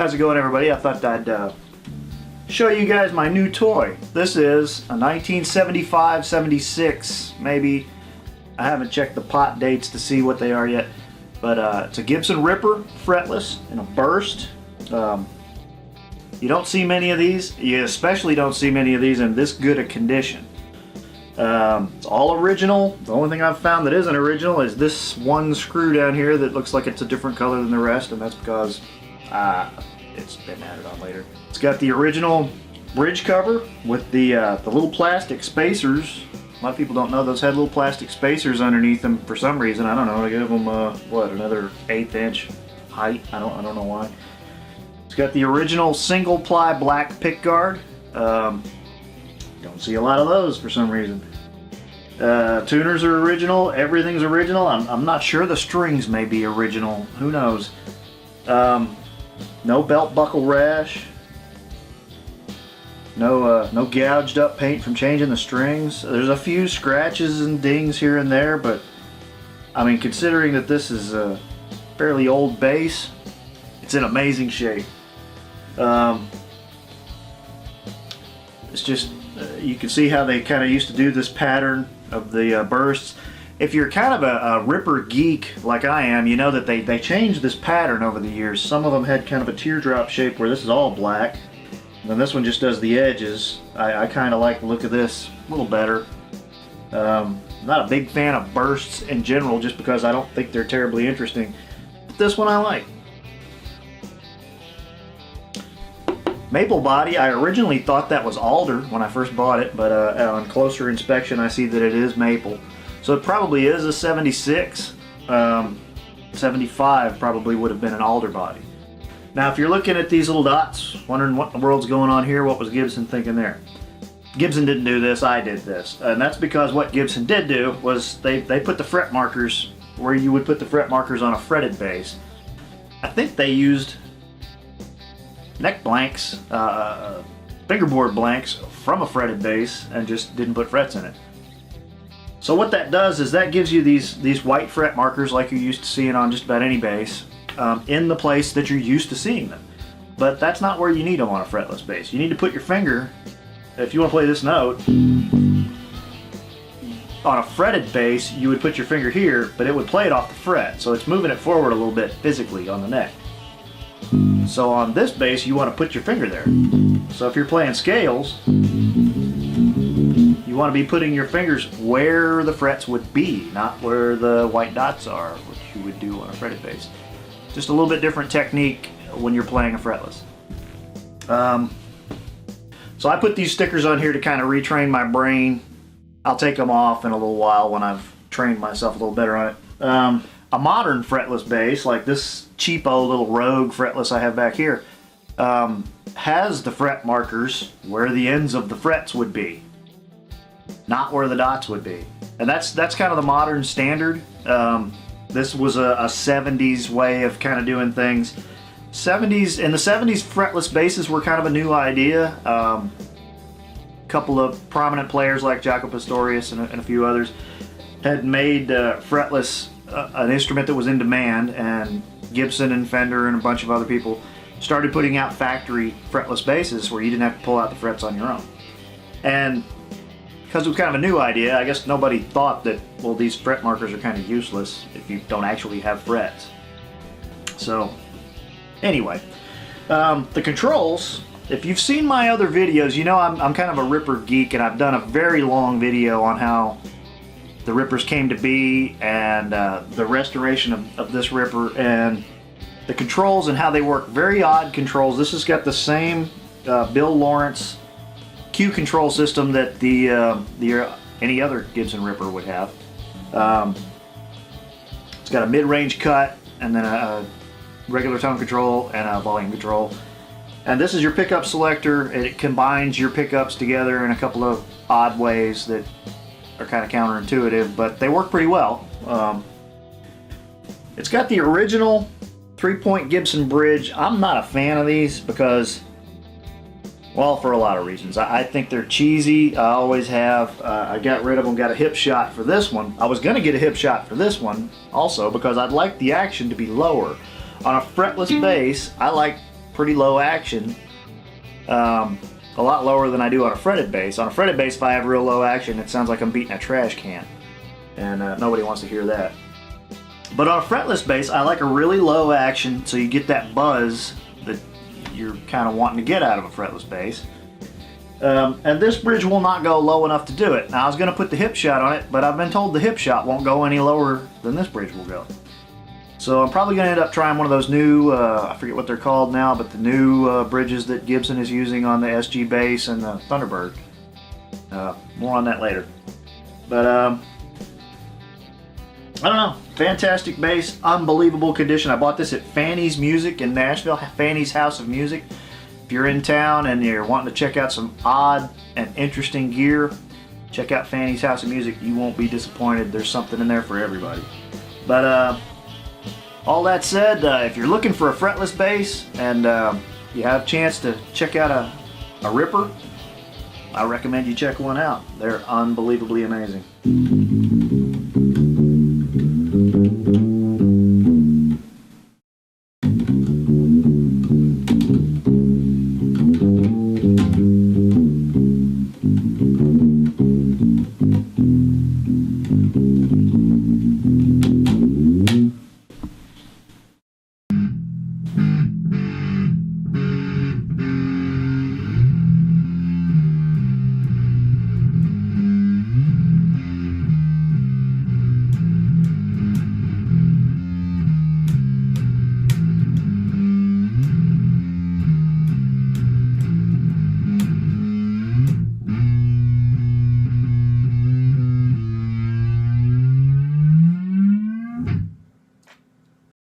How's it going, everybody? I thought I'd show you guys my new toy. This is a 1975-76, maybe. I haven't checked the pot dates to see what they are yet, but it's a Gibson Ripper fretless in a burst. You don't see many of these. You especially don't see many of these in this good a condition. It's all original. The only thing I've found that isn't original is this one screw down here that looks like it's a different color than the rest, and that's because it's been added on later. It's got the original bridge cover with the little plastic spacers. A lot of people don't know those had little plastic spacers underneath them for some reason. I don't know. I give them what, another 1/8 inch height. I don't know why. It's got the original single ply black pick guard. Don't see a lot of those for some reason. Tuners are original. Everything's original. I'm not sure the strings may be original. Who knows? No belt buckle rash. No gouged up paint from changing the strings. There's a few scratches and dings here and there, but I mean, considering that this is a fairly old bass, it's in amazing shape. It's just you can see how they kind of used to do this pattern of the bursts. If you're kind of a Ripper geek like I am, you know that they changed this pattern over the years. Some of them had kind of a teardrop shape where this is all black. And then this one just does the edges. I kind of like the look of this a little better. Not a big fan of bursts in general just because I don't think they're terribly interesting. But this one I like. Maple body, I originally thought that was alder when I first bought it, but on closer inspection I see that it is maple. So it probably is a 76. 75 probably would have been an alder body. Now if you're looking at these little dots, wondering what in the world's going on here, what was Gibson thinking there? Gibson didn't do this, I did this. And that's because what Gibson did do was they put the fret markers where you would put the fret markers on a fretted bass. I think they used neck blanks, fingerboard blanks from a fretted bass and just didn't put frets in it. So what that does is that gives you these white fret markers like you're used to seeing on just about any bass in the place that you're used to seeing them. But that's not where you need them on a fretless bass. You need to put your finger, if you want to play this note, on a fretted bass you would put your finger here, but it would play it off the fret. So it's moving it forward a little bit physically on the neck. So on this bass you want to put your finger there. So if you're playing scales, you want to be putting your fingers where the frets would be, not where the white dots are, which you would do on a fretted bass. Just a little bit different technique when you're playing a fretless. So I put these stickers on here to kind of retrain my brain. I'll take them off in a little while when I've trained myself a little better on it. A modern fretless bass, like this cheapo little Rogue fretless I have back here, has the fret markers where the ends of the frets would be, not where the dots would be. And that's kind of the modern standard. This was a 70s way of kind of doing things. In the 70s, fretless basses were kind of a new idea. A couple of prominent players like Jaco Pastorius and a few others had made fretless an instrument that was in demand, and Gibson and Fender and a bunch of other people started putting out factory fretless basses where you didn't have to pull out the frets on your own. And because it was kind of a new idea, I guess nobody thought that, well, these fret markers are kind of useless if you don't actually have frets. So anyway, the controls, if you've seen my other videos, you know I'm kind of a Ripper geek, and I've done a very long video on how the Rippers came to be and the restoration of this Ripper and the controls and how they work. Very odd controls. This has got the same Bill Lawrence cue control system that any other Gibson Ripper would have. It's got a mid-range cut and then a regular tone control and a volume control. And this is your pickup selector. It combines your pickups together in a couple of odd ways that are kind of counterintuitive, but they work pretty well. It's got the original 3-point Gibson bridge. I'm not a fan of these because, well, for a lot of reasons. I think they're cheesy. I always have. I got rid of them, got a hip shot for this one. I was going to get a hip shot for this one also because I'd like the action to be lower. On a fretless bass, I like pretty low action. A lot lower than I do on a fretted bass. On a fretted bass, if I have real low action, it sounds like I'm beating a trash can. And nobody wants to hear that. But on a fretless bass, I like a really low action so you get that buzz that you're kind of wanting to get out of a fretless bass. And this bridge will not go low enough to do it. Now I was going to put the hip shot on it, but I've been told the hip shot won't go any lower than this bridge will go. So I'm probably going to end up trying one of those new, I forget what they're called now, but the new bridges that Gibson is using on the SG bass and the Thunderbird. More on that later. But I don't know, fantastic bass, unbelievable condition. I bought this at Fanny's Music in Nashville, Fanny's House of Music. If you're in town and you're wanting to check out some odd and interesting gear, check out Fanny's House of Music. You won't be disappointed. There's something in there for everybody. But all that said, if you're looking for a fretless bass and you have a chance to check out a Ripper, I recommend you check one out. They're unbelievably amazing.